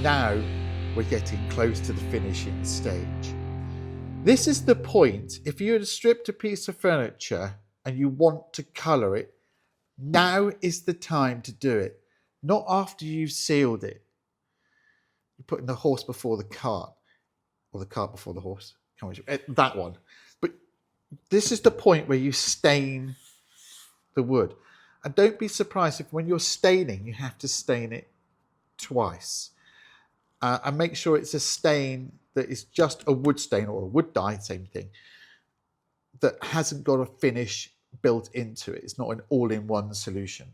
now we're getting close to the finishing stage. This is the point, if you had stripped a piece of furniture and you want to colour it, now is the time to do it, not after you've sealed it. You're putting the horse before the cart, or the cart before the horse. That one. But this is the point where you stain the wood. And don't be surprised if when you're staining, you have to stain it twice. And make sure it's a stain that is just a wood stain or a wood dye, same thing, that hasn't got a finish built into it. It's not an all-in-one solution.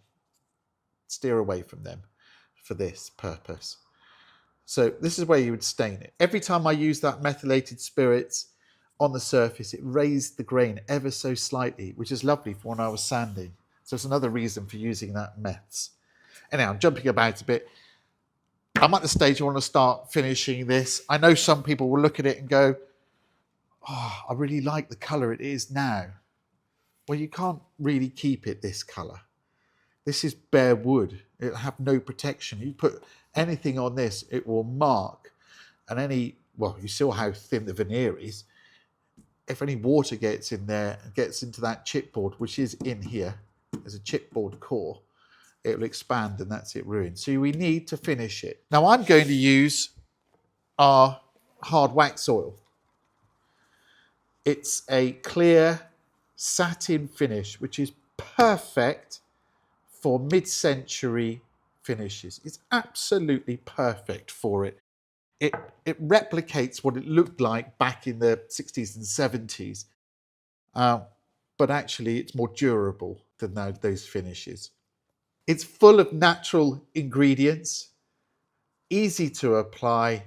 Steer away from them for this purpose. So this is where you would stain it. Every time I use that methylated spirits on the surface, it raised the grain ever so slightly, which is lovely for when I was sanding. So it's another reason for using that meths. Anyhow, I'm jumping about a bit. I'm at the stage I want to start finishing this. I know some people will look at it and go, oh, I really like the colour it is now. Well, you can't really keep it this colour. This is bare wood. It'll have no protection. You put anything on this, it will mark. And well, you saw how thin the veneer is. If any water gets in there and gets into that chipboard, which is in here, there's a chipboard core, it will expand and that's it ruined. So we need to finish it. Now I'm going to use our hard wax oil. It's a clear satin finish, which is perfect for mid-century finishes. It's absolutely perfect for it. It replicates what it looked like back in the 60s and 70s, but actually it's more durable than those finishes. It's full of natural ingredients, easy to apply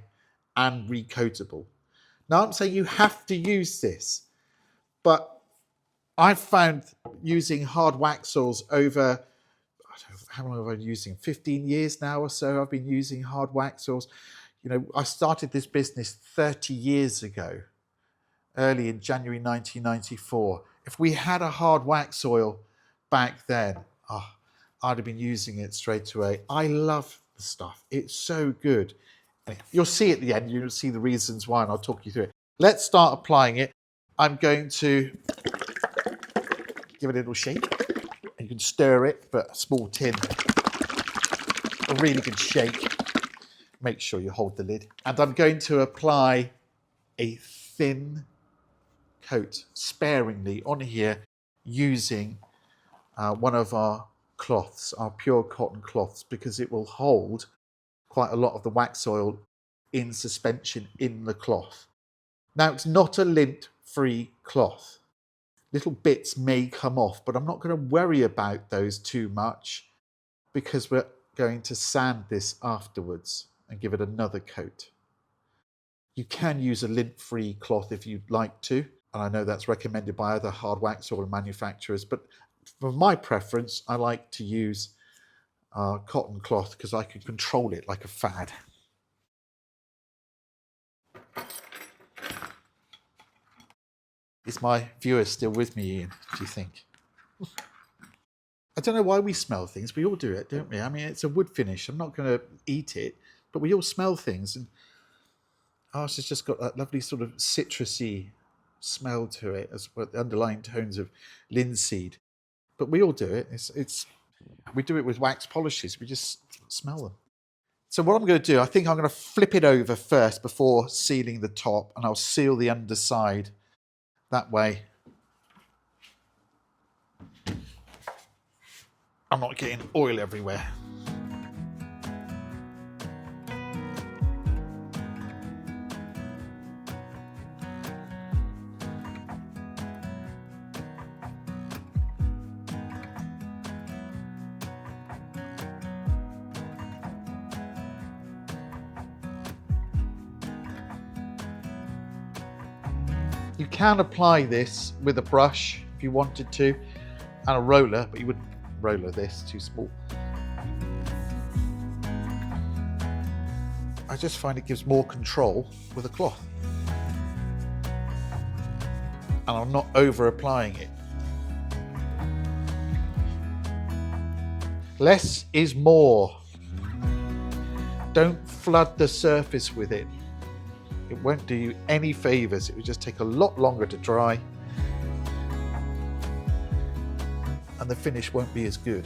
and recoatable. Now I'm saying you have to use this, but I've found using hard wax oils over, I don't know, how long have I been using? 15 years now or so I've been using hard wax oils. You know, I started this business 30 years ago, early in January 1994. If we had a hard wax oil back then, I'd have been using it straight away. I love the stuff. It's so good. You'll see at the end, you'll see the reasons why, and I'll talk you through it. Let's start applying it. I'm going to give it a little shake. You can stir it, but a small tin, a really good shake. Make sure you hold the lid. And I'm going to apply a thin coat sparingly on here using one of our cloths, our pure cotton cloths, because it will hold quite a lot of the wax oil in suspension in the cloth. Now, it's not a lint-free cloth. Little bits may come off, but I'm not going to worry about those too much because we're going to sand this afterwards and give it another coat. You can use a lint-free cloth if you'd like to, and I know that's recommended by other hard wax oil manufacturers, but for my preference, I like to use cotton cloth because I can control it like a fad. Is my viewer still with me, Ian, do you think? I don't know why we smell things. We all do it, don't we? I mean, it's a wood finish. I'm not going to eat it, but we all smell things. And ours has just got that lovely sort of citrusy smell to it, as well, the underlying tones of linseed. But we all do it. We do it with wax polishes. We just smell them. So what I'm going to do, I think I'm going to flip it over first before sealing the top, and I'll seal the underside that way. I'm not getting oil everywhere. You can apply this with a brush if you wanted to, and a roller, but you wouldn't roller this, too small. I just find it gives more control with a cloth. And I'm not over applying it. Less is more. Don't flood the surface with it. It won't do you any favours. It will just take a lot longer to dry, and the finish won't be as good.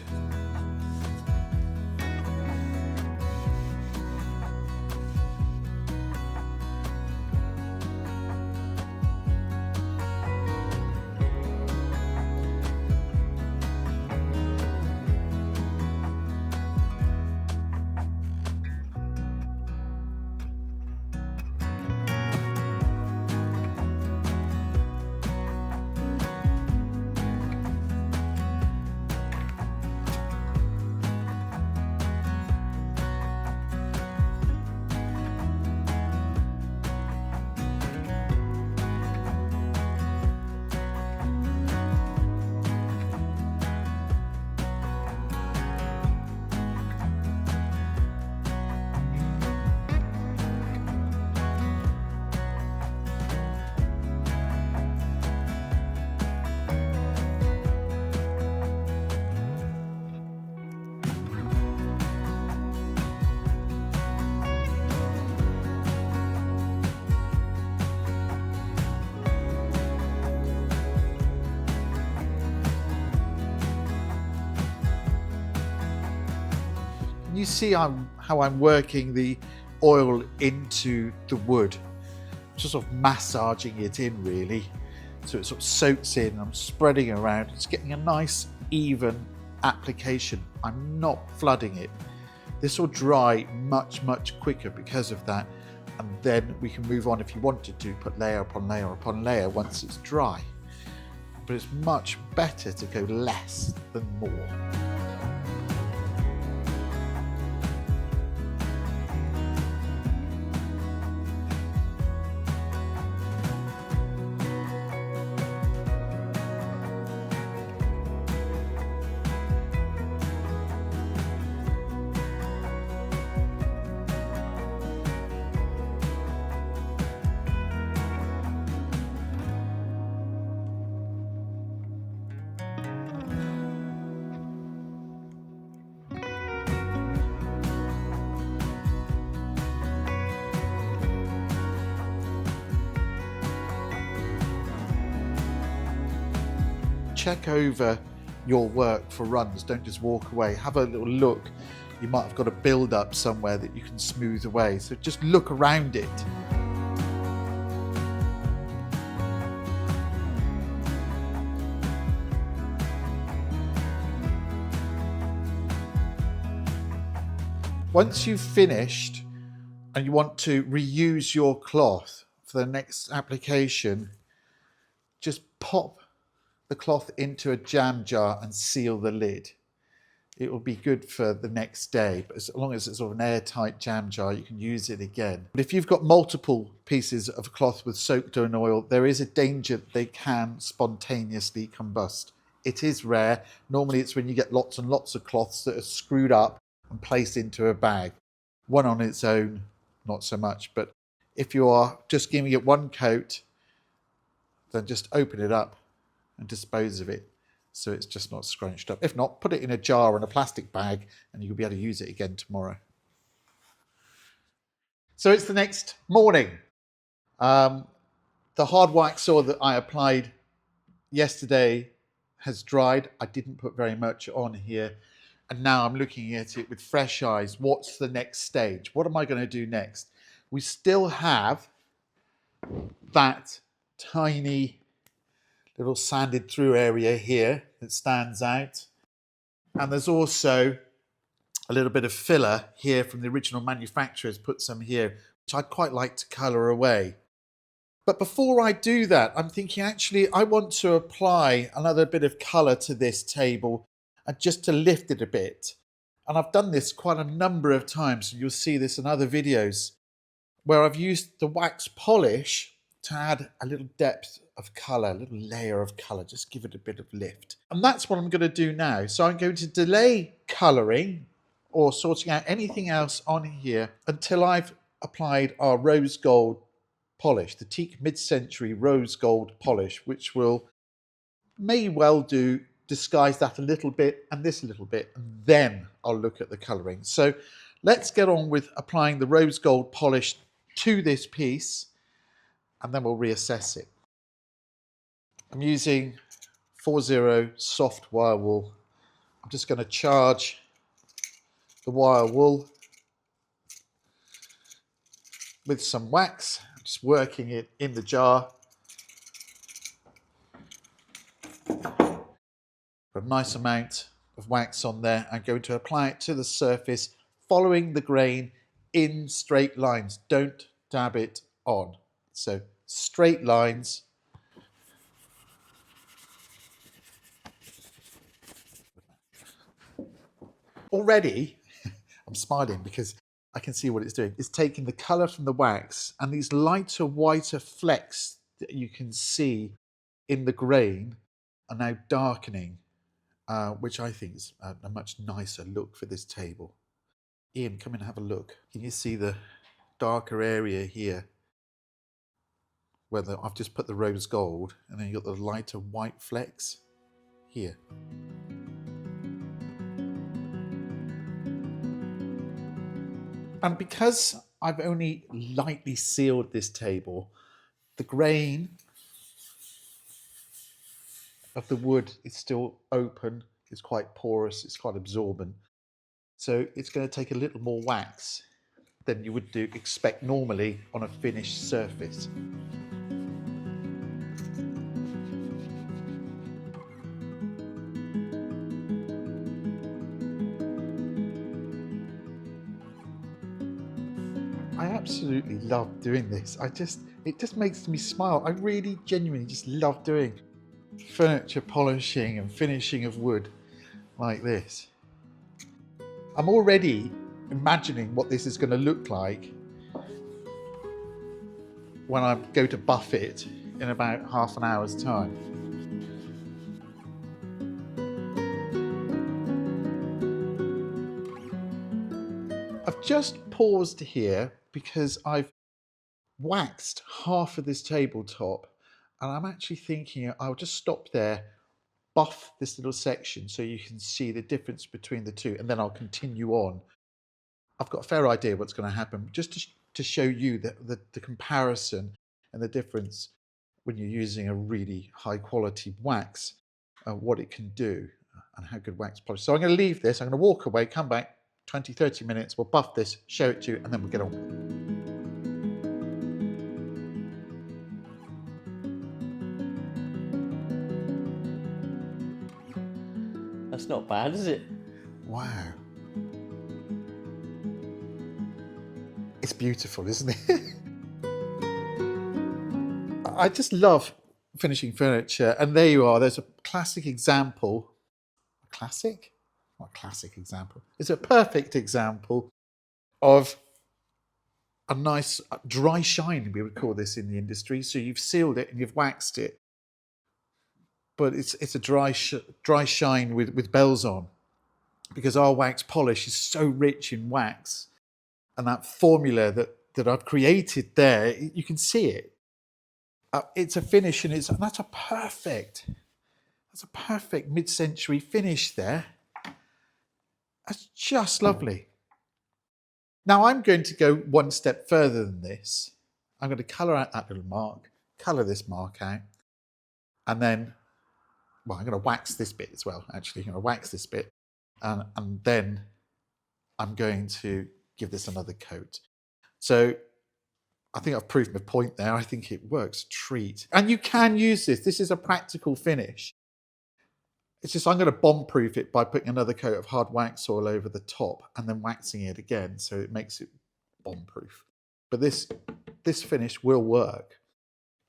You see how I'm working the oil into the wood, just sort of massaging it in really, so it sort of soaks in. I'm spreading it around. It's getting a nice even application. I'm not flooding it. This will dry much quicker because of that, and then we can move on if you wanted to put layer upon layer upon layer once it's dry. But it's much better to go less than more. Check over your work for runs. Don't just walk away. Have a little look. You might have got a build up somewhere that you can smooth away. So just look around it. Once you've finished and you want to reuse your cloth for the next application, just pop the cloth into a jam jar and seal the lid. It will be good for the next day, but as long as it's sort of an airtight jam jar, you can use it again. But if you've got multiple pieces of cloth with soaked in oil, there is a danger that they can spontaneously combust. It is rare. Normally it's when you get lots and lots of cloths that are screwed up and placed into a bag. One on its own, not so much, but if you are just giving it one coat, then just open it up and dispose of it so it's just not scrunched up. If not, put it in a jar and a plastic bag and you'll be able to use it again tomorrow. So it's the next morning. The hard wax saw that I applied yesterday has dried. I didn't put very much on here, and now I'm looking at it with fresh eyes. What's the next stage? What am I going to do next? We still have that tiny little sanded through area here that stands out. And there's also a little bit of filler here from the original manufacturers, put some here, which I'd quite like to colour away. But before I do that, I'm thinking actually I want to apply another bit of colour to this table and just to lift it a bit. And I've done this quite a number of times, and you'll see this in other videos, where I've used the wax polish to add a little depth of colour, a little layer of colour, just give it a bit of lift. And that's what I'm going to do now. So I'm going to delay colouring or sorting out anything else on here until I've applied our rose gold polish, the Teak mid-century rose gold polish, which may well disguise that a little bit and this a little bit, and then I'll look at the colouring. So Let's get on with applying the rose gold polish to this piece, and then we'll reassess it. I'm using 40 soft wire wool. I'm just going to charge the wire wool with some wax. I'm just working it in the jar. Put a nice amount of wax on there. I'm going to apply it to the surface, following the grain in straight lines. Don't dab it on. So straight lines. Already, I'm smiling because I can see what it's doing. It's taking the colour from the wax, and these lighter, whiter flecks that you can see in the grain are now darkening, which I think is a much nicer look for this table. Ian, come and have a look. Can you see the darker area here? Where I've just put the rose gold, and then you've got the lighter white flecks here. And because I've only lightly sealed this table, the grain of the wood is still open, it's quite porous, it's quite absorbent. So it's going to take a little more wax than you would expect normally on a finished surface. I absolutely love doing this. It just makes me smile. I really genuinely just love doing furniture polishing and finishing of wood like this. I'm already imagining what this is going to look like when I go to buff it in about half an hour's time. I've just paused here because I've waxed half of this tabletop, and I'm actually thinking I'll just stop there, buff this little section so you can see the difference between the two, and then I'll continue on. I've got a fair idea what's going to happen, just to show you the comparison and the difference when you're using a really high quality wax, what it can do and how good wax polish. So I'm going to leave this, I'm going to walk away, come back 20-30 minutes, we'll buff this, show it to you, and then we'll get on. That's not bad, is it? Wow. It's beautiful, isn't it? I just love finishing furniture, and there you are. There's a classic example. Classic? What classic example? It's a perfect example of a nice dry shine, we would call this in the industry. So you've sealed it and you've waxed it, but it's a dry shine with bells on, because our wax polish is so rich in wax, and that formula that I've created there, you can see it. It's a finish, and that's a perfect mid-century finish there. That's just lovely. Now I'm going to go one step further than this. I'm going to colour out that little mark, colour this mark out, and then, well, I'm going to wax this bit as well, actually. I'm going to wax this bit, and then I'm going to give this another coat. So I think I've proved my point there. I think it works a treat. And you can use this. This is a practical finish. It's just I'm going to bomb-proof it by putting another coat of hard wax all over the top and then waxing it again, so it makes it bomb-proof. But this finish will work.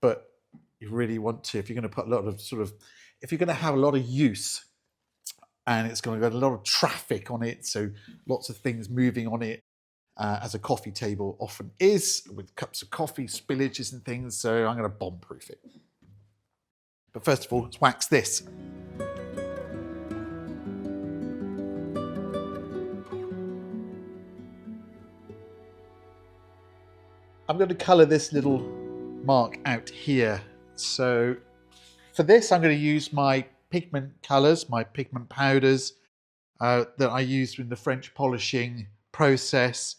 But you really want to, if you're going to put a lot of if you're going to have a lot of use, and it's going to get a lot of traffic on it, so lots of things moving on it, as a coffee table often is, with cups of coffee, spillages and things, so I'm going to bomb-proof it. But first of all, let's wax this. I'm going to colour this little mark out here. So for this, I'm going to use my pigment colours, my pigment powders that I used in the French polishing process,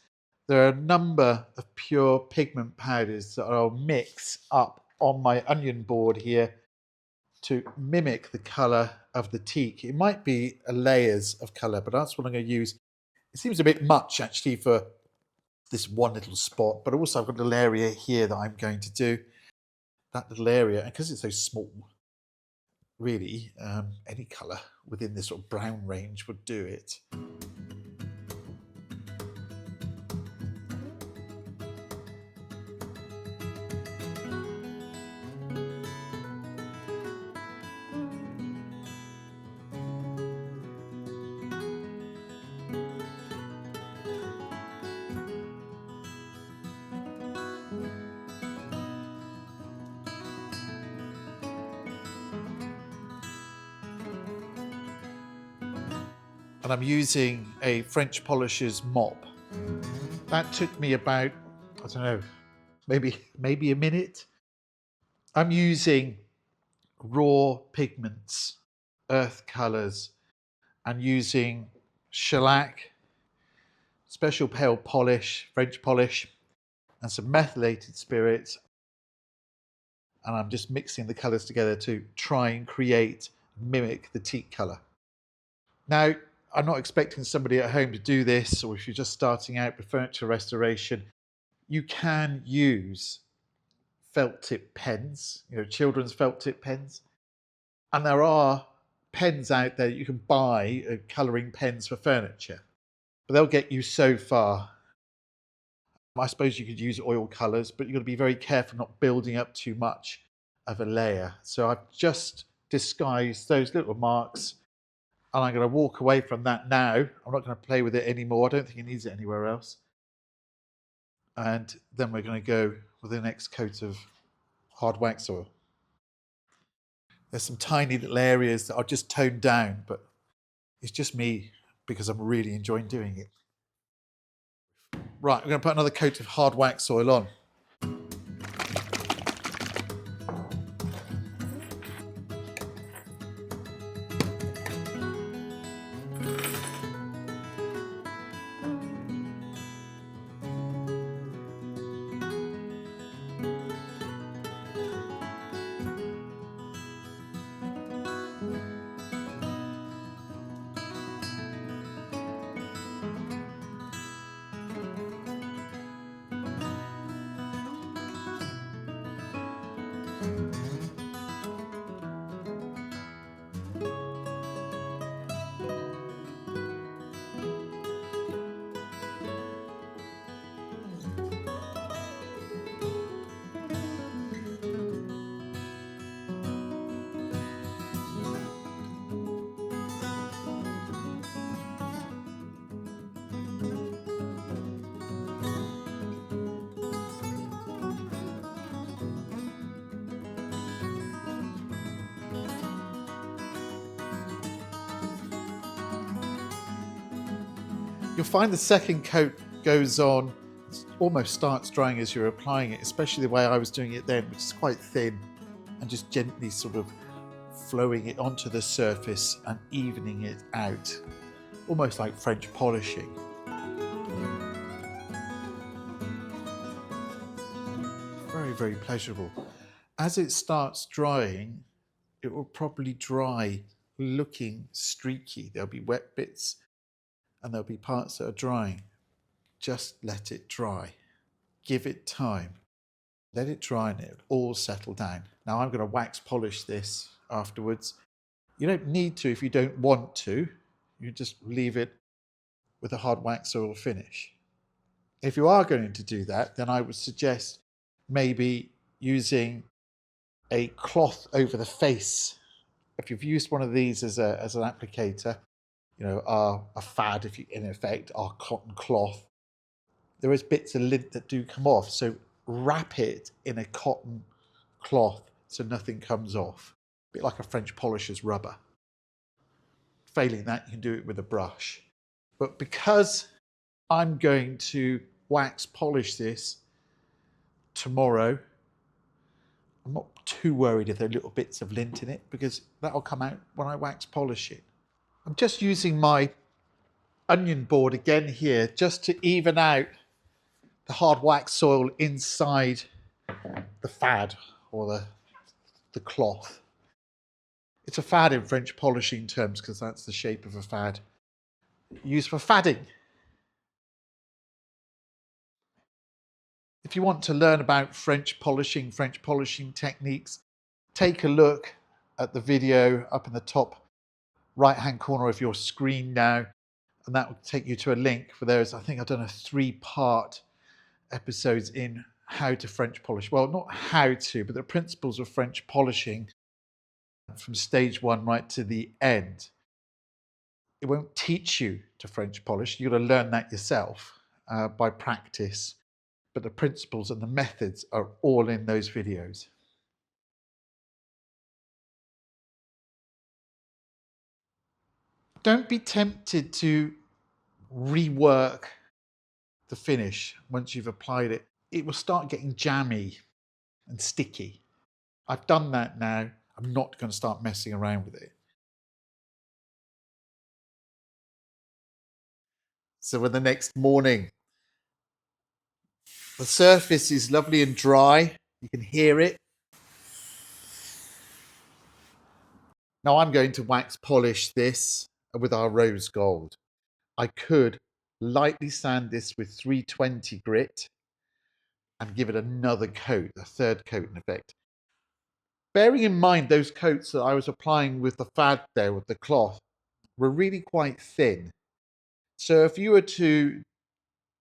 there are a number of pure pigment powders that I'll mix up on my onion board here to mimic the colour of the teak. It might be layers of colour, but that's what I'm going to use. It seems a bit much actually for this one little spot, but also I've got a little area here that I'm going to do. That little area, and because it's so small, really any colour within this sort of brown range would do it. And I'm using a French polisher's mop. That took me about, I don't know, maybe a minute. I'm using raw pigments, earth colours, and using shellac, special pale polish, French polish, and some methylated spirits. And I'm just mixing the colours together to try and mimic the teak colour. Now, I'm not expecting somebody at home to do this, or if you're just starting out with furniture restoration, you can use felt tip pens, children's felt tip pens. And there are pens out there you can buy, colouring pens for furniture, but they'll get you so far. I suppose you could use oil colours, but you've got to be very careful not building up too much of a layer. So I've just disguised those little marks, and I'm going to walk away from that now. I'm not going to play with it anymore. I don't think it needs it anywhere else. And then we're going to go with the next coat of hard wax oil. There's some tiny little areas that I'll just tone down, but it's just me because I'm really enjoying doing it. Right, we're going to put another coat of hard wax oil on. You'll find the second coat goes on, almost starts drying as you're applying it, especially the way I was doing it then, which is quite thin, and just gently sort of flowing it onto the surface and evening it out, almost like French polishing. Very, very pleasurable. As it starts drying, it will probably dry looking streaky. There'll be wet bits and there'll be parts that are drying. Just let it dry. Give it time. Let it dry and it'll all settle down. Now I'm going to wax polish this afterwards. You don't need to if you don't want to. You just leave it with a hard wax oil finish. If you are going to do that, then I would suggest maybe using a cloth over the face. If you've used one of these as an applicator, a fad, if you, in effect, our cotton cloth, there is bits of lint that do come off. So wrap it in a cotton cloth so nothing comes off. A bit like a French polisher's rubber. Failing that, you can do it with a brush. But because I'm going to wax polish this tomorrow, I'm not too worried if there are little bits of lint in it because that'll come out when I wax polish it. I'm just using my onion board again here, just to even out the hard wax soil inside the fad or the cloth. It's a fad in French polishing terms because that's the shape of a fad. Used for fadding. If you want to learn about French polishing techniques, take a look at the video up in the top right-hand corner of your screen now, and that will take you to a link for those. I think I've done a 3-part episodes in how to French polish. Well, not how to, but the principles of French polishing from stage 1 right to the end. It won't teach you to French polish. You've got to learn that yourself by practice. But the principles and the methods are all in those videos. Don't be tempted to rework the finish once you've applied it. It will start getting jammy and sticky. I've done that now. I'm not going to start messing around with it. So when the next morning, the surface is lovely and dry, you can hear it. Now I'm going to wax polish this with our rose gold. I could lightly sand this with 320 grit and give it another coat, a third coat in effect. Bearing in mind those coats that I was applying with the fad there, with the cloth, were really quite thin. So if you were to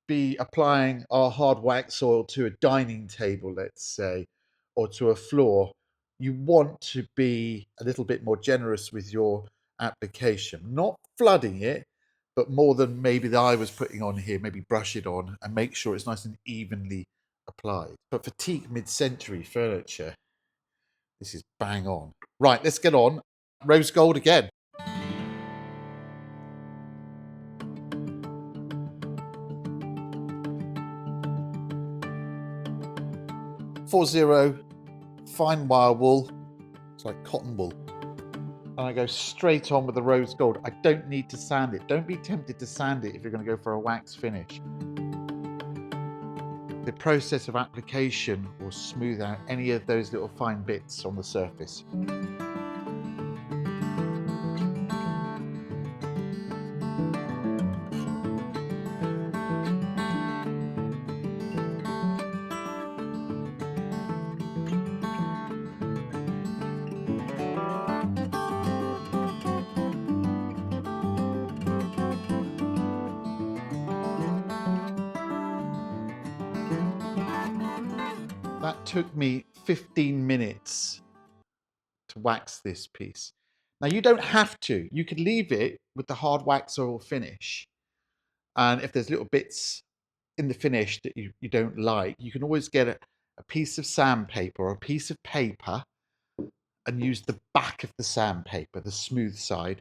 be applying our hard wax oil to a dining table, let's say, or to a floor, you want to be a little bit more generous with your application, not flooding it, but more than maybe that I was putting on here, maybe brush it on and make sure it's nice and evenly applied. But for teak mid-century furniture, this is bang on. Right, let's get on. Rose gold again. .40 fine wire wool. It's like cotton wool. And I go straight on with the rose gold. I don't need to sand it. Don't be tempted to sand it if you're going to go for a wax finish. The process of application will smooth out any of those little fine bits on the surface. That took me 15 minutes to wax this piece. Now you don't have to. You could leave it with the hard wax oil finish. And if there's little bits in the finish that you don't like, you can always get a piece of sandpaper or a piece of paper and use the back of the sandpaper, the smooth side,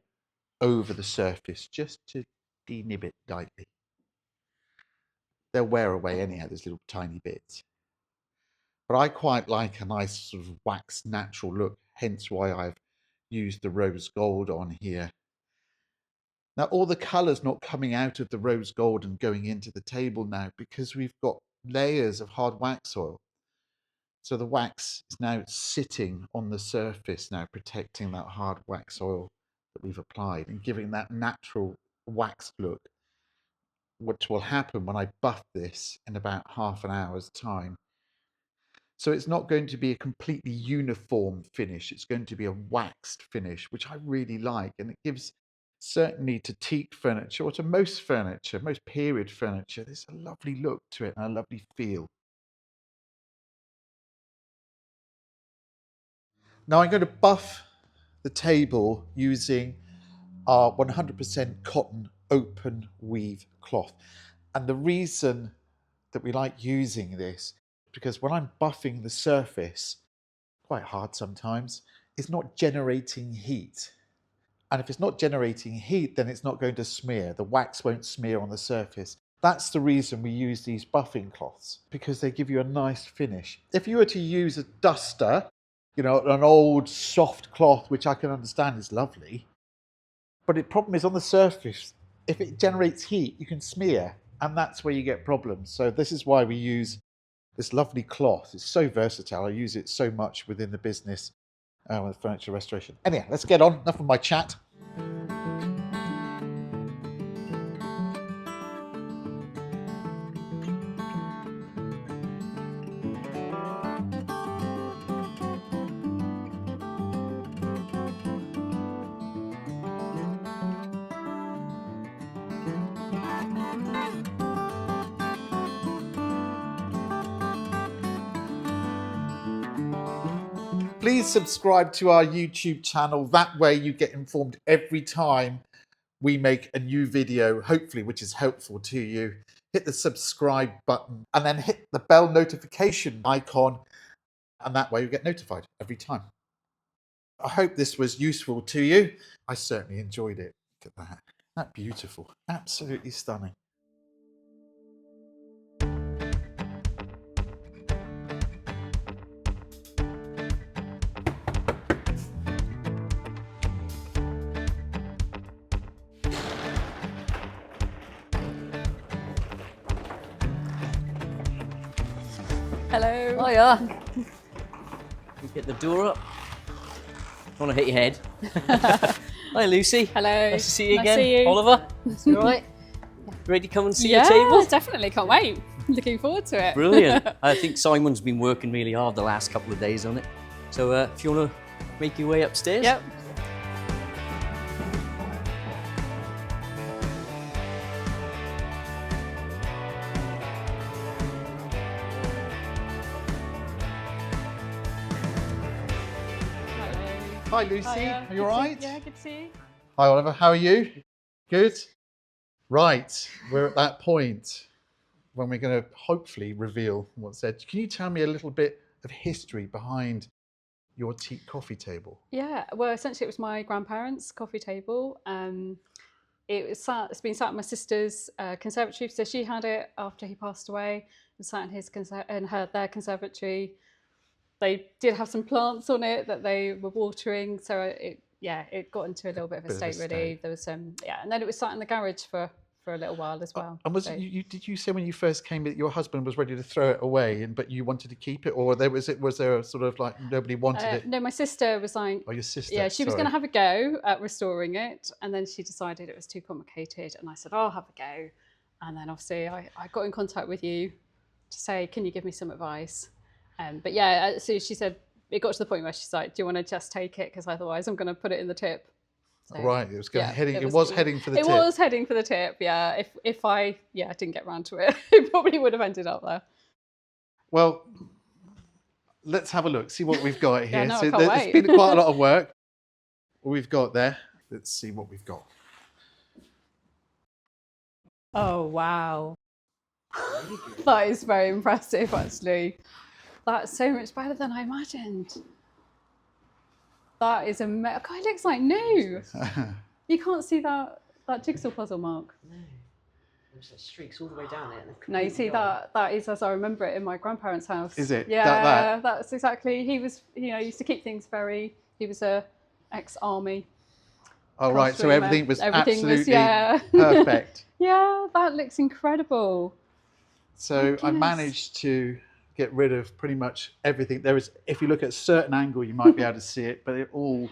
over the surface just to denib it lightly. They'll wear away anyhow, those little tiny bits. But I quite like a nice sort of wax natural look, hence why I've used the rose gold on here. Now all the colour's not coming out of the rose gold and going into the table now because we've got layers of hard wax oil. So the wax is now sitting on the surface now, protecting that hard wax oil that we've applied and giving that natural waxed look, which will happen when I buff this in about half an hour's time. So it's not going to be a completely uniform finish. It's going to be a waxed finish, which I really like. And it gives, certainly to teak furniture or to most furniture, most period furniture, there's a lovely look to it and a lovely feel. Now I'm going to buff the table using our 100% cotton open weave cloth. And the reason that we like using this, because when I'm buffing the surface, quite hard sometimes, it's not generating heat. And if it's not generating heat, then it's not going to smear. The wax won't smear on the surface. That's the reason we use these buffing cloths, because they give you a nice finish. If you were to use a duster, you know, an old soft cloth, which I can understand is lovely, but the problem is on the surface, if it generates heat, you can smear, and that's where you get problems. So this is why we use this lovely cloth. It's so versatile. I use it so much within the business with furniture restoration. Anyway, let's get on. Enough of my chat. Please subscribe to our YouTube channel. That way you get informed every time we make a new video, hopefully, which is helpful to you. Hit the subscribe button and then hit the bell notification icon, and that way you get notified every time. I hope this was useful to you. I certainly enjoyed it. Look at that. That's beautiful. Absolutely stunning. Hello. Hiya. You get the door up. Don't want to hit your head. Hi, Lucy. Hello. Nice to see you Nice again. to see you. Oliver, you all right? Ready to come and see Yeah, your table? definitely. Can't wait. Looking forward to it. Brilliant. I think Simon's been working really hard the last couple of days on it. So if you want to make your way upstairs. Yep. Hi, Lucy. Hiya. Are you all right? Yeah, good to see you. Hi, Oliver. How are you? Good? Right. We're at that point when we're going to hopefully reveal what's there. Can you tell me a little bit of history behind your teak coffee table? Yeah, well, essentially it was my grandparents' coffee table. It's been sat in my sister's conservatory, so she had it after he passed away. It was sat in their conservatory. They did have some plants on it that they were watering, so it got into a little bit of a state really. There was and then it was sat in the garage for a little while as well. And did you say when you first came that your husband was ready to throw it away, but you wanted to keep it, or was there a sort of like nobody wanted it? No, my sister was like, oh, your sister. Yeah, she was going to have a go at restoring it, and then she decided it was too complicated, and I said, I'll have a go. And then obviously I got in contact with you to say, can you give me some advice? But yeah, so she said, it got to the point where she's like, do you want to just take it? Because otherwise I'm going to put it in the tip. So, right, it was heading for the tip. It was heading for the tip, yeah. If I didn't get round to it, it probably would have ended up there. Well, let's have a look, see what we've got here. Yeah, no, I so can't there's wait. been quite a lot of work. What we've got there. Let's see what we've got. Oh, wow. That is very impressive, actually. That's so much better than I imagined. That is amazing. God, it looks like new. You can't see that jigsaw puzzle mark. No. There's like streaks all the way down it. No, you see that is as I remember it in my grandparents' house. Is it? Yeah, that's exactly. He was, used to keep things he was a ex-army. Oh, right, so everything was absolutely yeah. perfect. Yeah, that looks incredible. So I managed to get rid of pretty much everything. There is, if you look at a certain angle, you might be able to see it, but it all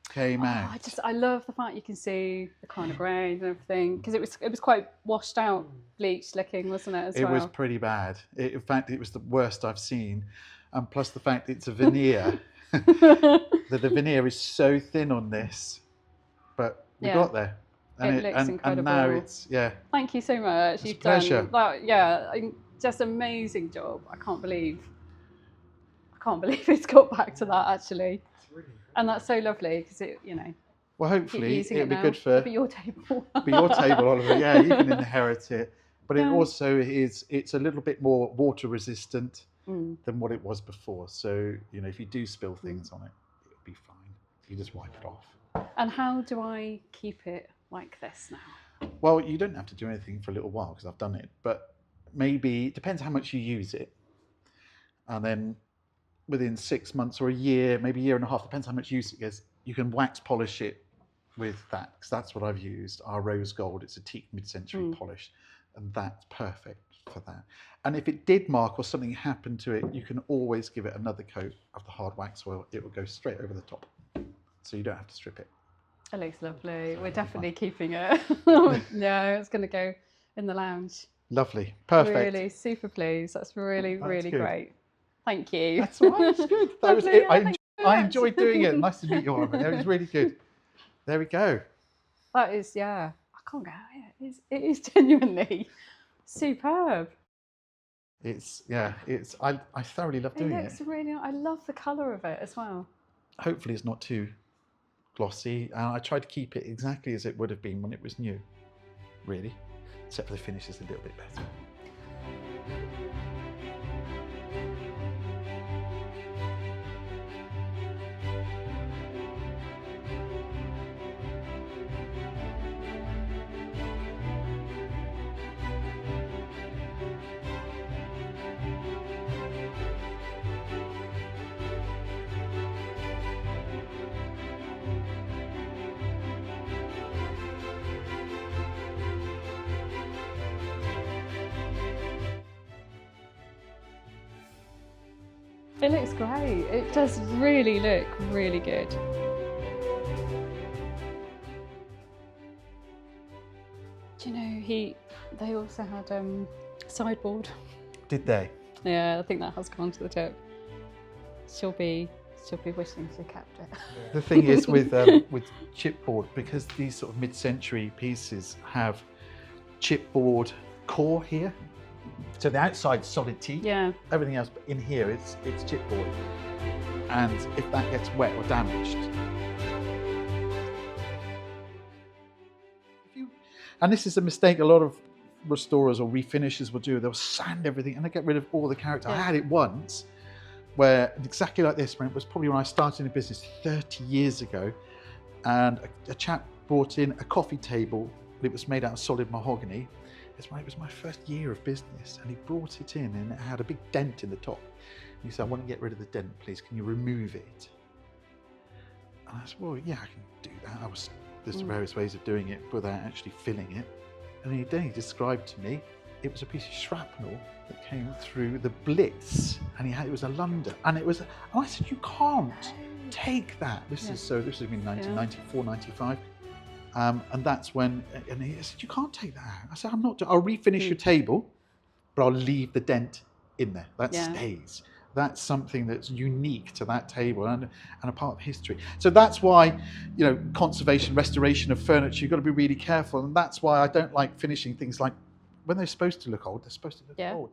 came out. I love the fact you can see the kind of grain and everything, because it was quite washed out, bleached looking, wasn't it? It was pretty bad. In fact, it was the worst I've seen, and plus the fact it's a veneer. The veneer is so thin on this, but we got there. And it looks incredible. And now it's Thank you so much. It's You've a pleasure. done that. Just amazing job. I can't believe it's got back to that actually. And that's so lovely because Well, hopefully it'll be good It'll be your table. be your table, Oliver. Yeah, you can inherit it. But it also it's a little bit more water resistant than what it was before. So, if you do spill things on it, it'll be fine. You just wipe it off. And how do I keep it like this now? Well, you don't have to do anything for a little while because I've done it. But maybe it depends how much you use it. And then within 6 months or a year, maybe a year and a half, depends how much use it gets, you can wax polish it with that, because that's what I've used, our rose gold. It's a teak mid-century Mm. polish, and that's perfect for that. And if it did mark or something happened to it, you can always give it another coat of the hard wax oil. It will go straight over the top, so you don't have to strip it. It looks lovely. We're definitely keeping it. Yeah, it's going to go in the lounge. Lovely, perfect. Really super pleased. That's really, That's really good. great. Thank you. That's all right. It's good. That was Lovely, it. yeah, thank you very I much. enjoyed doing it. Nice to meet you, Armin. It was really good. There we go. That is, yeah. I can't get it. It is genuinely superb. It's I thoroughly love doing It it. looks really. I love the colour of it as well. Hopefully it's not too glossy, and I tried to keep it exactly as it would have been when it was new, really, except for the finish is a little bit better. It looks great. It does really look really good. Do you know they also had sideboard. Did they? Yeah, I think that has gone to the tip. She'll be wishing she kept it. The thing is with chipboard, because these sort of mid-century pieces have chipboard core here, so the outside's solid teak. Yeah. Everything else, but in here it's chipboard, and if that gets wet or damaged, and this is a mistake a lot of restorers or refinishers will do. They'll sand everything and they get rid of all the character. Yeah. I had it once where exactly like this, when it was probably when I started in the business 30 years ago, and a chap brought in a coffee table. It was made out of solid mahogany. It was my first year of business, and he brought it in and it had a big dent in the top. And he said, "I want to get rid of the dent, please. Can you remove it?" And I said, "Well, yeah, I can do that." There's various ways of doing it without actually filling it. And then he described to me, it was a piece of shrapnel that came through the blitz, and it was a London, and it was. And I said, "You can't take that." This has been 1994, 95. And that's when, and he said, "You can't take that out." I said, I'll refinish your table, but I'll leave the dent in there. That stays. That's something that's unique to that table and a part of history. So that's why, conservation, restoration of furniture, you've got to be really careful. And that's why I don't like finishing things like, when they're supposed to look old, they're supposed to look old.